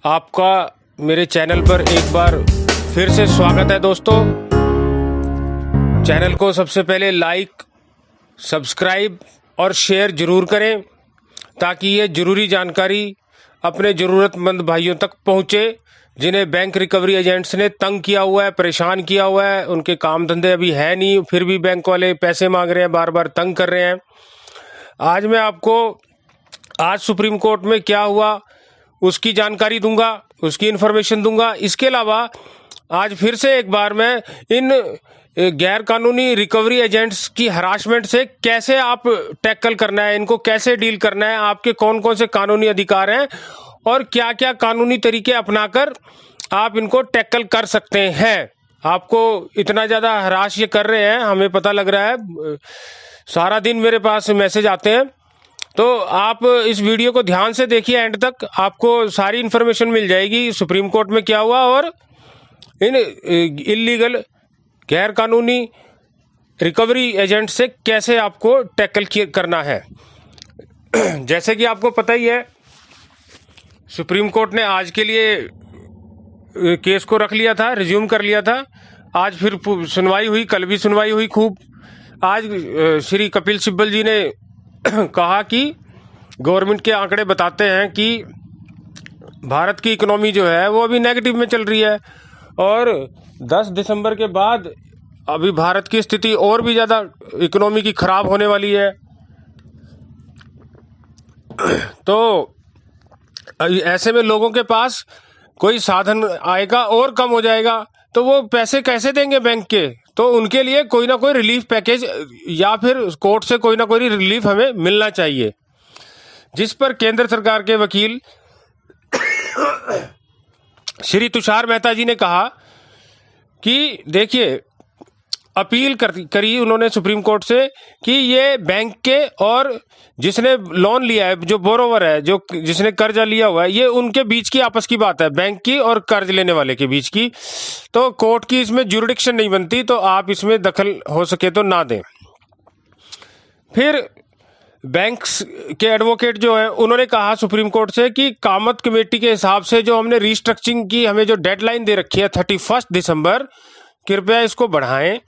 आपका मेरे चैनल पर एक बार फिर से स्वागत है दोस्तों। चैनल को सबसे पहले लाइक, सब्सक्राइब और शेयर जरूर करें ताकि ये ज़रूरी जानकारी अपने ज़रूरतमंद भाइयों तक पहुँचे जिन्हें बैंक रिकवरी एजेंट्स ने तंग किया हुआ है, परेशान किया हुआ है। उनके काम धंधे अभी है नहीं, फिर भी बैंक वाले पैसे मांग रहे हैं, बार बार तंग कर रहे हैं। आज मैं आपको आज सुप्रीम कोर्ट में क्या हुआ उसकी जानकारी दूंगा, उसकी इन्फॉर्मेशन दूंगा। इसके अलावा आज फिर से एक बार मैं इन गैर कानूनी रिकवरी एजेंट्स की हरासमेंट से कैसे आप टैकल करना है, इनको कैसे डील करना है, आपके कौन कौन से कानूनी अधिकार हैं और क्या क्या कानूनी तरीके अपनाकर आप इनको टैकल कर सकते हैं। आपको इतना ज़्यादा हरास ये कर रहे हैं, हमें पता लग रहा है, सारा दिन मेरे पास मैसेज आते हैं। तो आप इस वीडियो को ध्यान से देखिए एंड तक, आपको सारी इन्फॉर्मेशन मिल जाएगी सुप्रीम कोर्ट में क्या हुआ और इन इलीगल गैर कानूनी रिकवरी एजेंट से कैसे आपको टैकल करना है। जैसे कि आपको पता ही है, सुप्रीम कोर्ट ने आज के लिए केस को रख लिया था, रिज्यूम कर लिया था। आज फिर सुनवाई हुई, कल भी सुनवाई हुई खूब। आज श्री कपिल सिब्बल जी ने कहा कि गवर्नमेंट के आंकड़े बताते हैं कि भारत की इकोनॉमी जो है वो अभी नेगेटिव में चल रही है और 10 दिसंबर के बाद अभी भारत की स्थिति और भी ज़्यादा इकोनॉमी की खराब होने वाली है। तो ऐसे में लोगों के पास कोई साधन आएगा और कम हो जाएगा, तो वो पैसे कैसे देंगे बैंक के? तो उनके लिए कोई ना कोई रिलीफ पैकेज या फिर कोर्ट से कोई ना कोई रिलीफ हमें मिलना चाहिए, जिस पर केंद्र सरकार के वकील श्री तुषार मेहता जी ने कहा कि देखिए, अपील करी उन्होंने सुप्रीम कोर्ट से कि ये बैंक के और जिसने लोन लिया है, जो बोरोवर है, जो जिसने कर्जा लिया हुआ है, ये उनके बीच की आपस की बात है, बैंक की और कर्ज लेने वाले के बीच की। तो कोर्ट की इसमें ज्यूरिडिक्शन नहीं बनती, तो आप इसमें दखल हो सके तो ना दें। फिर बैंक्स के एडवोकेट जो है उन्होंने कहा सुप्रीम कोर्ट से कि कामत कमेटी के हिसाब से जो हमने रिस्ट्रक्चरिंग की हमें जो डेडलाइन दे रखी है 31 दिसंबर, कृपया इसको बढ़ाएं,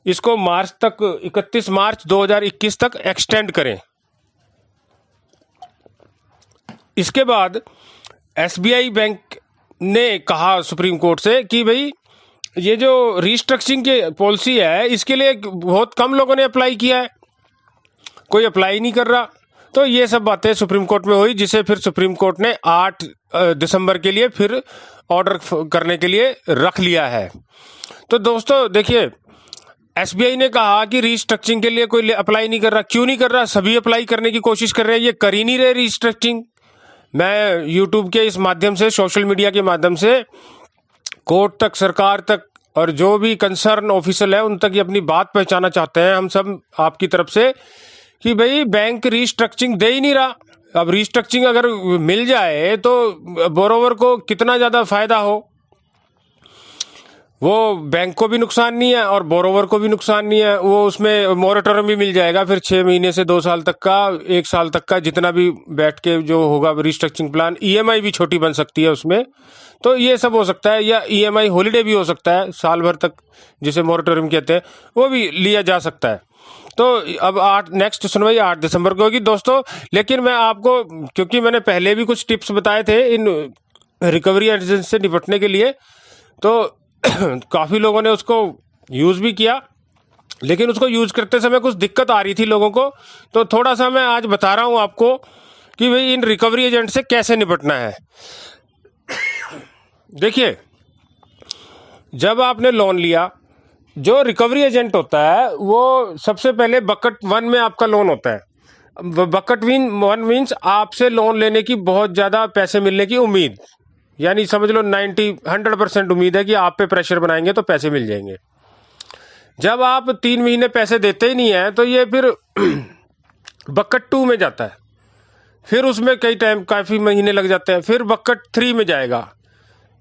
इसको मार्च तक 31 मार्च 2021 तक एक्सटेंड करें। इसके बाद एसबीआई बैंक ने कहा सुप्रीम कोर्ट से कि भाई ये जो रिस्ट्रक्चरिंग की पॉलिसी है इसके लिए बहुत कम लोगों ने अप्लाई किया है, कोई अप्लाई नहीं कर रहा। तो ये सब बातें सुप्रीम कोर्ट में हुई, जिसे फिर सुप्रीम कोर्ट ने 8 दिसंबर के लिए फिर ऑर्डर करने के लिए रख लिया है। तो दोस्तों देखिए, एसबीआई ने कहा कि रिस्ट्रक्चरिंग के लिए कोई अप्लाई नहीं कर रहा। क्यों नहीं कर रहा? सभी अप्लाई करने की कोशिश कर रहे हैं, ये कर ही नहीं रहे रिस्ट्रक्चरिंग। मैं यूट्यूब के इस माध्यम से, सोशल मीडिया के माध्यम से कोर्ट तक, सरकार तक और जो भी कंसर्न ऑफिसर है उन तक ये अपनी बात पहुंचाना चाहते हैं हम सब आपकी तरफ से कि भाई बैंक रिस्ट्रक्चरिंग दे ही नहीं रहा। अब रिस्ट्रक्चरिंग अगर मिल जाए तो बोरोवर को कितना ज़्यादा फायदा हो, वो बैंक को भी नुकसान नहीं है और बोरोवर को भी नुकसान नहीं है। वो उसमें मोरेटोरियम भी मिल जाएगा फिर 6 महीने से 2 साल तक का, 1 साल तक का, जितना भी बैठ के जो होगा रिस्ट्रक्चरिंग प्लान। ईएमआई भी छोटी बन सकती है उसमें, तो ये सब हो सकता है। या ईएमआई हॉलीडे भी हो सकता है, साल भर तक, जिसे मोरेटोरियम कहते हैं, वो भी लिया जा सकता है। तो अब नेक्स्ट सुनवाई 8 दिसंबर को होगी दोस्तों। लेकिन मैं आपको, क्योंकि मैंने पहले भी कुछ टिप्स बताए थे इन रिकवरी एजेंट से निपटने के लिए, तो काफ़ी लोगों ने उसको यूज़ भी किया, लेकिन उसको यूज़ करते समय कुछ दिक्कत आ रही थी लोगों को। तो थोड़ा सा मैं आज बता रहा हूँ आपको कि भाई इन रिकवरी एजेंट से कैसे निपटना है। देखिए, जब आपने लोन लिया, जो रिकवरी एजेंट होता है वो सबसे पहले बकेट 1 में आपका लोन होता है। बकेट 1 मीन्स आपसे लोन लेने की बहुत ज़्यादा पैसे मिलने की उम्मीद, यानी समझ लो 100% उम्मीद है कि आप पे प्रेशर बनाएंगे तो पैसे मिल जाएंगे। जब आप 3 महीने पैसे देते ही नहीं है तो ये फिर बकेट 2 में जाता है, फिर उसमें काफ़ी महीने लग जाते हैं, फिर बकेट 3 में जाएगा,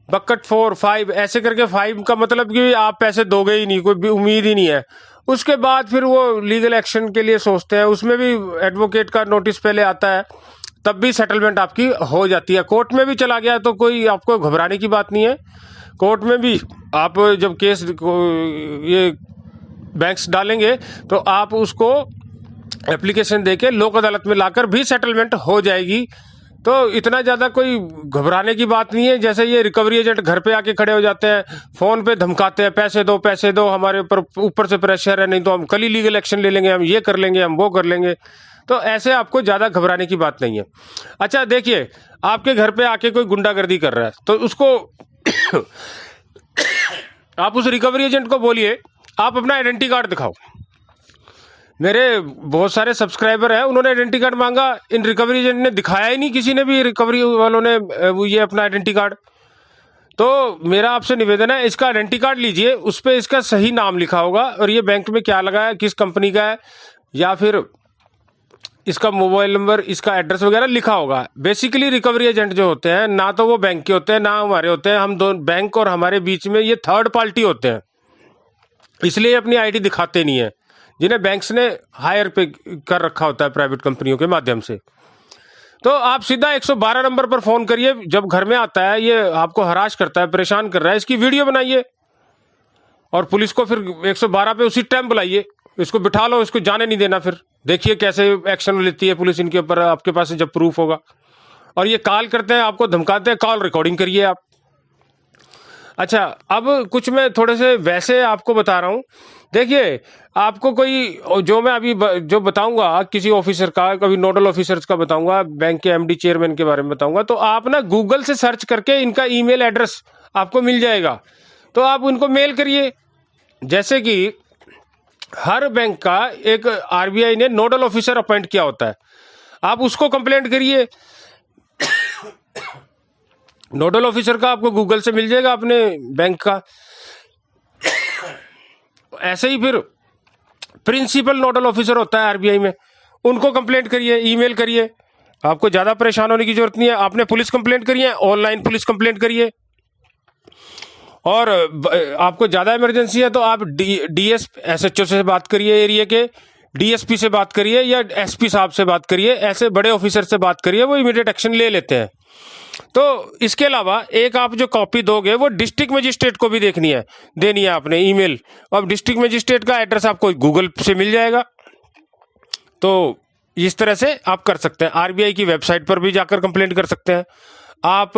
बकेट 4, 5, ऐसे करके 5 का मतलब कि आप पैसे दोगे ही नहीं, कोई भी उम्मीद ही नहीं है। उसके बाद फिर वो लीगल एक्शन के लिए सोचते हैं, उसमें भी एडवोकेट का नोटिस पहले आता है, तब भी सेटलमेंट आपकी हो जाती है। कोर्ट में भी चला गया तो कोई आपको घबराने की बात नहीं है। कोर्ट में भी आप जब केस ये बैंक्स डालेंगे तो आप उसको एप्लीकेशन देके लोक अदालत में लाकर भी सेटलमेंट हो जाएगी। तो इतना ज़्यादा कोई घबराने की बात नहीं है। जैसे ये रिकवरी एजेंट घर पे आके खड़े हो जाते हैं, फ़ोन पे धमकाते हैं, पैसे दो, हमारे ऊपर से प्रेशर है, नहीं तो हम कल ही लीगल एक्शन ले लेंगे, हम ये कर लेंगे, हम वो कर लेंगे। तो ऐसे आपको ज़्यादा घबराने की बात नहीं है। अच्छा देखिए, आपके घर पे आके कोई गुंडागर्दी कर रहा है तो उसको आप उस रिकवरी एजेंट को बोलिए आप अपना आइडेंटिटी कार्ड दिखाओ। मेरे बहुत सारे सब्सक्राइबर हैं, उन्होंने आइडेंटिटी कार्ड मांगा, इन रिकवरी एजेंट ने दिखाया ही नहीं, किसी ने भी रिकवरी वालों ने ये अपना आइडेंटिटी कार्ड। तो मेरा आपसे निवेदन है, इसका आइडेंटिटी कार्ड लीजिए, उस पर इसका सही नाम लिखा होगा और ये बैंक में क्या लगा है, किस कंपनी का है, या फिर इसका मोबाइल नंबर, इसका एड्रेस वगैरह लिखा होगा। बेसिकली रिकवरी एजेंट जो होते हैं ना तो वो बैंक के होते हैं ना हमारे होते हैं, हम दोनों बैंक और हमारे बीच में ये थर्ड पार्टी होते हैं, इसलिए अपनी आईडी दिखाते नहीं है, जिन्हें बैंक्स ने हायर पे कर रखा होता है प्राइवेट कंपनियों के माध्यम से। तो आप सीधा 112 नंबर पर फ़ोन करिए, जब घर में आता है ये आपको हरास करता है, परेशान कर रहा है, इसकी वीडियो बनाइए और पुलिस को फिर 112 पे उसी टाइम बुलाइए, इसको बिठा लो, इसको जाने नहीं देना। फिर देखिए कैसे एक्शन लेती है पुलिस इनके ऊपर, आपके पास जब प्रूफ होगा। और ये कॉल करते हैं, आपको धमकाते हैं, कॉल रिकॉर्डिंग करिए आप। अच्छा, अब कुछ मैं थोड़े से वैसे आपको बता रहा हूँ। देखिए, आपको कोई जो मैं अभी जो बताऊंगा किसी ऑफिसर का, कभी नोडल ऑफिसर्स का बताऊंगा, बैंक के एमडी चेयरमैन के बारे में बताऊंगा, तो आप ना गूगल से सर्च करके इनका ईमेल एड्रेस आपको मिल जाएगा, तो आप उनको मेल करिए। जैसे कि हर बैंक का एक आरबीआई ने नोडल ऑफिसर अपॉइंट किया होता है, आप उसको कंप्लेंट करिए। नोडल ऑफिसर का आपको गूगल से मिल जाएगा अपने बैंक का। ऐसे ही फिर प्रिंसिपल नोडल ऑफिसर होता है आरबीआई में, उनको कंप्लेंट करिए, ईमेल करिए। आपको ज़्यादा परेशान होने की जरूरत नहीं है। आपने पुलिस कंप्लेंट करिए, ऑनलाइन पुलिस कंप्लेंट करिए। और आपको ज़्यादा इमरजेंसी है तो आप एसएचओ से बात करिए, एरिया के डीएसपी से बात करिए या एसपी साहब से बात करिए, ऐसे बड़े ऑफिसर से बात करिए, वो इमीडिएट एक्शन ले लेते हैं। तो इसके अलावा एक आप जो कॉपी दोगे वो डिस्ट्रिक्ट मजिस्ट्रेट को भी देनी है आपने ईमेल। अब डिस्ट्रिक्ट मजिस्ट्रेट का एड्रेस आपको गूगल से मिल जाएगा। तो इस तरह से आप कर सकते हैं। आरबीआई की वेबसाइट पर भी जाकर कंप्लेंट कर सकते हैं, आप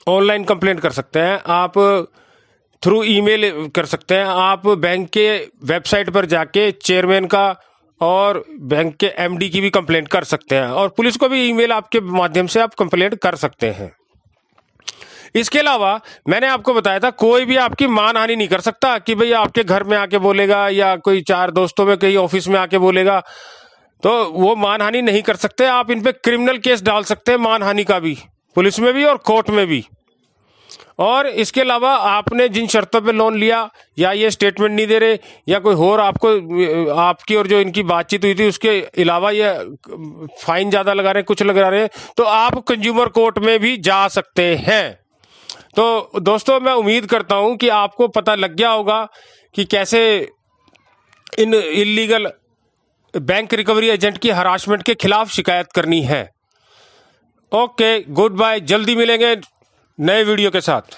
ऑनलाइन कंप्लेंट कर सकते हैं, आप थ्रू ईमेल कर सकते हैं, आप बैंक के वेबसाइट पर जाके चेयरमैन का और बैंक के एमडी की भी कंप्लेंट कर सकते हैं, और पुलिस को भी ईमेल आपके माध्यम से आप कंप्लेंट कर सकते हैं। इसके अलावा मैंने आपको बताया था कोई भी आपकी मानहानि नहीं कर सकता कि भैया आपके घर में आके बोलेगा या कोई चार दोस्तों में कहीं ऑफिस में आके बोलेगा, तो वो मानहानि नहीं कर सकते। आप इन पे क्रिमिनल केस डाल सकते हैं मानहानि का भी, पुलिस में भी और कोर्ट में भी। और इसके अलावा आपने जिन शर्तों पे लोन लिया, या ये स्टेटमेंट नहीं दे रहे, या कोई और आपको आपकी और जो इनकी बातचीत हुई थी उसके अलावा ये फाइन ज़्यादा लगा रहे हैं, कुछ लगा रहे हैं, तो आप कंज्यूमर कोर्ट में भी जा सकते हैं। तो दोस्तों, मैं उम्मीद करता हूं कि आपको पता लग गया होगा कि कैसे इन इलीगल बैंक रिकवरी एजेंट की हरासमेंट के खिलाफ शिकायत करनी है। ओके, गुड बाय, जल्दी मिलेंगे नए वीडियो के साथ।